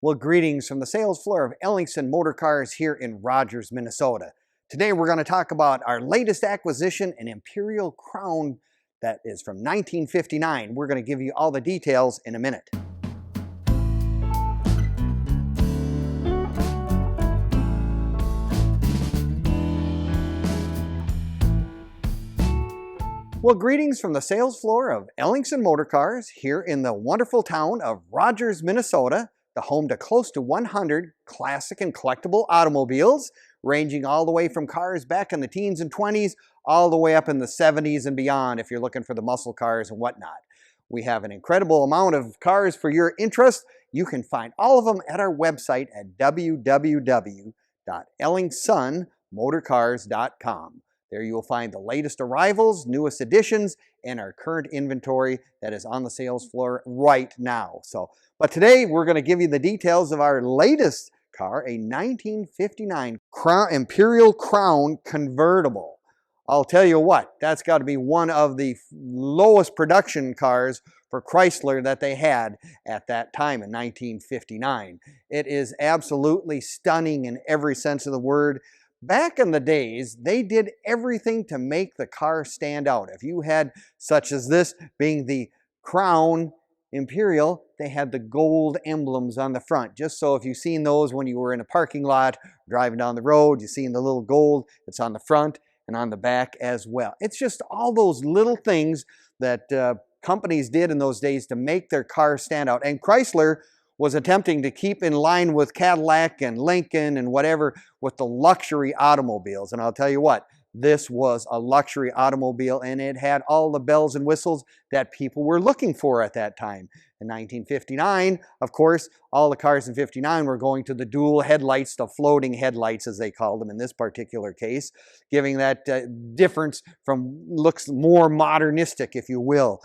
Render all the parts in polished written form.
Well, greetings from the sales floor of Ellingson Motorcars here in Rogers, Minnesota. Today we're going to talk about our latest acquisition, an Imperial Crown that is from 1959. We're going to give you all the details in a minute. Well, greetings from the sales floor of Ellingson Motorcars here in the wonderful town of Rogers, Minnesota, the home to close to 100 classic and collectible automobiles, ranging all the way from cars back in the teens and 20s, all the way up in the 70s and beyond if you're looking for the muscle cars and whatnot. We have an incredible amount of cars for your interest. You can find all of them at our website at www.ellingsonmotorcars.com. There you will find the latest arrivals, newest additions, and our current inventory that is on the sales floor right now. But today we're going to give you the details of our latest car, a 1959 Imperial Crown Convertible. I'll tell you what, that's got to be one of the lowest production cars for Chrysler that they had at that time in 1959. It is absolutely stunning in every sense of the word. Back in the days, they did everything to make the car stand out. If you had such as this being the Crown Imperial, they had the gold emblems on the front. Just so if you've seen those when you were in a parking lot, driving down the road, you've seen the little gold, it's on the front and on the back as well. It's just all those little things that companies did in those days to make their car stand out. And Chrysler was attempting to keep in line with Cadillac and Lincoln and whatever with the luxury automobiles. And I'll tell you what, this was a luxury automobile and it had all the bells and whistles that people were looking for at that time. In 1959, of course, all the cars in 59 were going to the dual headlights, the floating headlights as they called them in this particular case, giving that difference from looks more modernistic, if you will.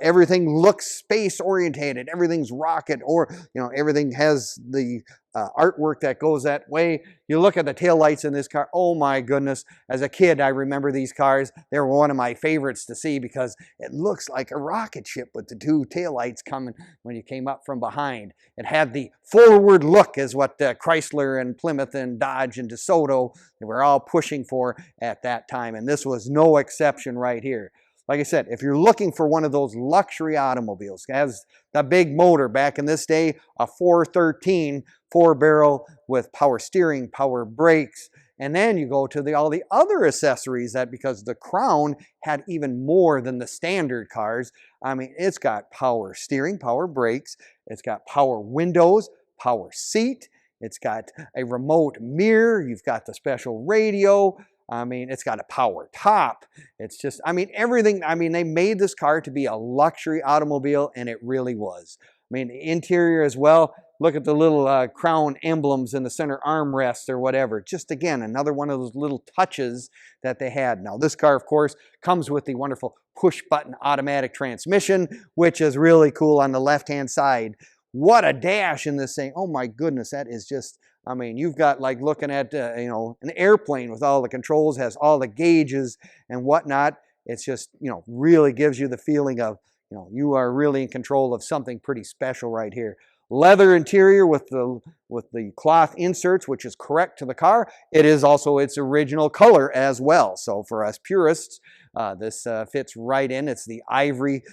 Everything looks space orientated, everything's rocket, or everything has the artwork that goes that way. You look at the taillights in this car, oh my goodness. As a kid, I remember these cars. They were one of my favorites to see because it looks like a rocket ship with the two taillights coming when you came up from behind. It had the forward look is what Chrysler and Plymouth and Dodge and DeSoto, they were all pushing for at that time. And this was no exception right here. Like I said, if you're looking for one of those luxury automobiles, it has the big motor back in this day, a 413 4-barrel with power steering, power brakes, and then you go to all the other accessories that, because the Crown had even more than the standard cars. I mean, it's got power steering, power brakes, it's got power windows, power seat, it's got a remote mirror, you've got the special radio. I mean, it's got a power top. It's just, I mean, everything. I mean, they made this car to be a luxury automobile, and it really was. I mean, the interior as well. Look at the little Crown emblems in the center armrest or whatever. Just, again, another one of those little touches that they had. Now, this car, of course, comes with the wonderful push-button automatic transmission, which is really cool on the left-hand side. What a dash in this thing. Oh, my goodness, that is just... I mean, you've got like looking at, an airplane with all the controls, has all the gauges and whatnot. It's just, really gives you the feeling of, you are really in control of something pretty special right here. Leather interior with the cloth inserts, which is correct to the car. It is also its original color as well. So for us purists, this fits right in. It's the ivory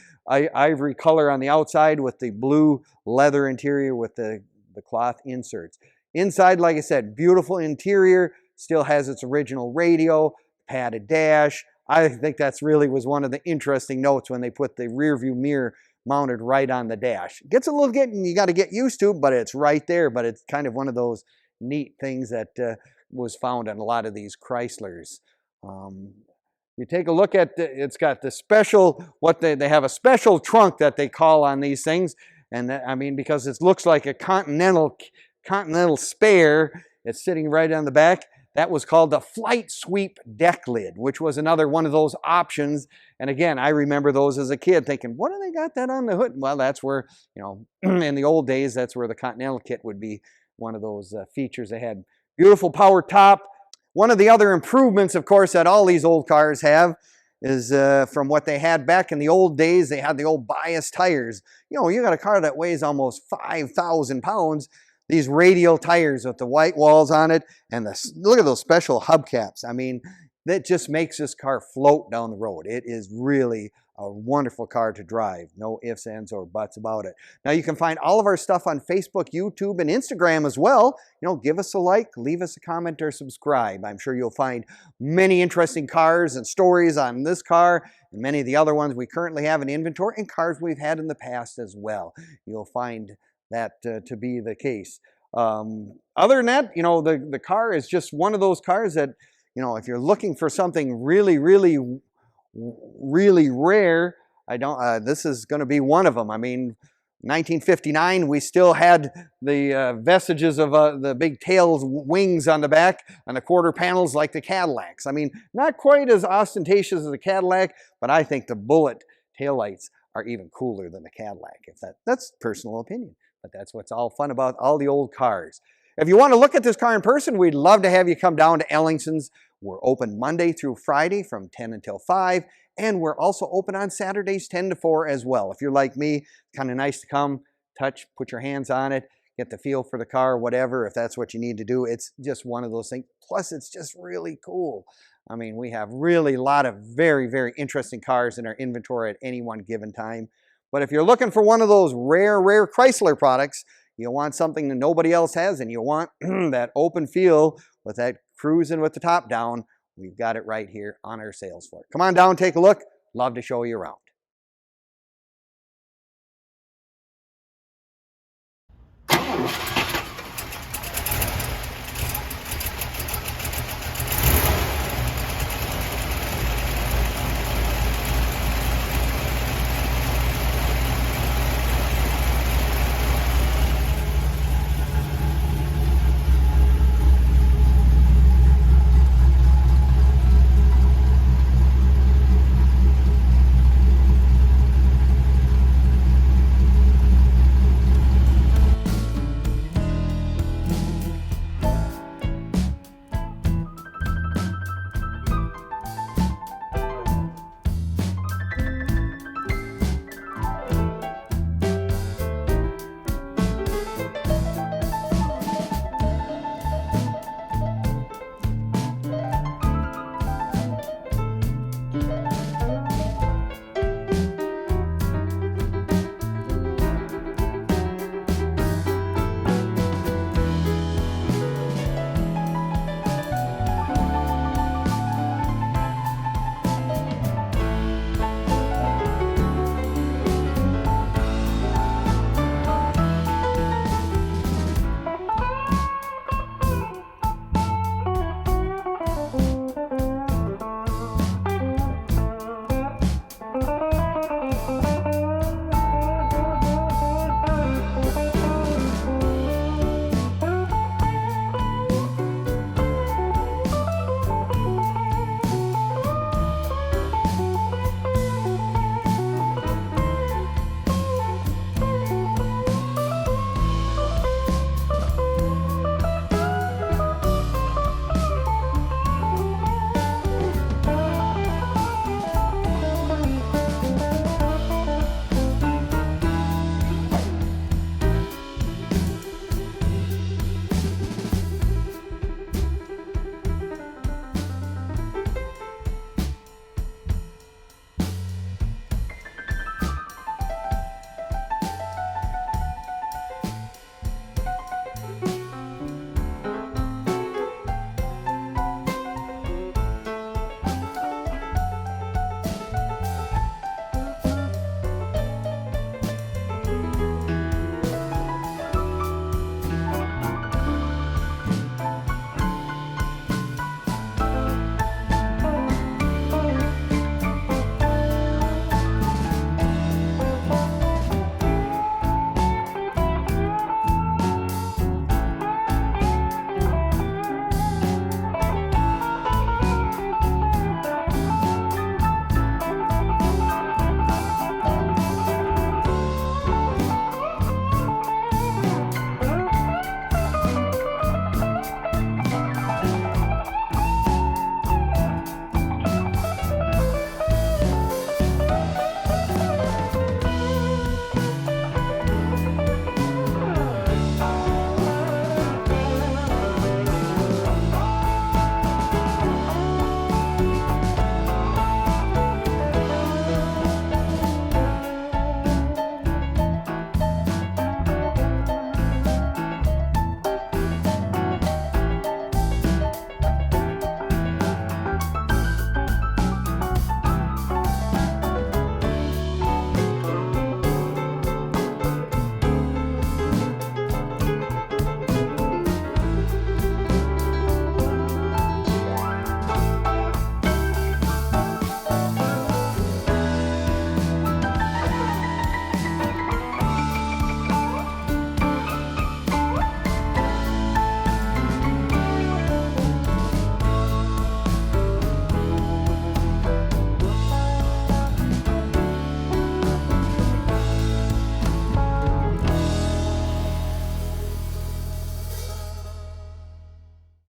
color on the outside with the blue leather interior with the cloth inserts. Inside, like I said, beautiful interior, still has its original radio, padded dash. I think that's really was one of the interesting notes when they put the rear view mirror mounted right on the dash. It gets a little you got to get used to, but it's right there. But it's kind of one of those neat things that was found on a lot of these Chryslers. You take a look at it's got the special, they have a special trunk that they call on these things. And I mean, because it looks like a Continental spare. It's sitting right on the back. That was called the Flight Sweep deck lid, which was another one of those options. And again, I remember those as a kid thinking, what do they got that on the hood? Well, that's where, in the old days, that's where the Continental kit would be one of those features they had. Beautiful power top. One of the other improvements, of course, that all these old cars have is from what they had back in the old days. They had the old bias tires. You got a car that weighs almost 5,000 pounds. these radial tires with the white walls on it, and look at those special hubcaps. I mean, that just makes this car float down the road. It is really a wonderful car to drive. No ifs, ands, or buts about it. Now you can find all of our stuff on Facebook, YouTube, and Instagram as well. You know, give us a like, leave us a comment, or subscribe. I'm sure you'll find many interesting cars and stories on this car and many of the other ones we currently have in inventory, and cars we've had in the past as well. You'll find that to be the case. Other than that, you know, the car is just one of those cars that, you know, if you're looking for something really, really, really rare, this is going to be one of them. I mean, 1959, we still had the vestiges of the big tails, wings on the back, and the quarter panels like the Cadillacs. I mean, not quite as ostentatious as the Cadillac, but I think the bullet taillights are even cooler than the Cadillac. If that's personal opinion. But that's what's all fun about all the old cars. If you want to look at this car in person, we'd love to have you come down to Ellingson's. We're open Monday through Friday from 10 until 5, and we're also open on Saturdays 10 to 4 as well. If you're like me, kind of nice to come, touch, put your hands on it, get the feel for the car, whatever, if that's what you need to do. It's just one of those things. Plus, it's just really cool. I mean, we have really a lot of very, very interesting cars in our inventory at any one given time. But if you're looking for one of those rare Chrysler products, you want something that nobody else has, and you want that open feel with that cruising with the top down, we've got it right here on our sales floor. Come on down, take a look. Love to show you around.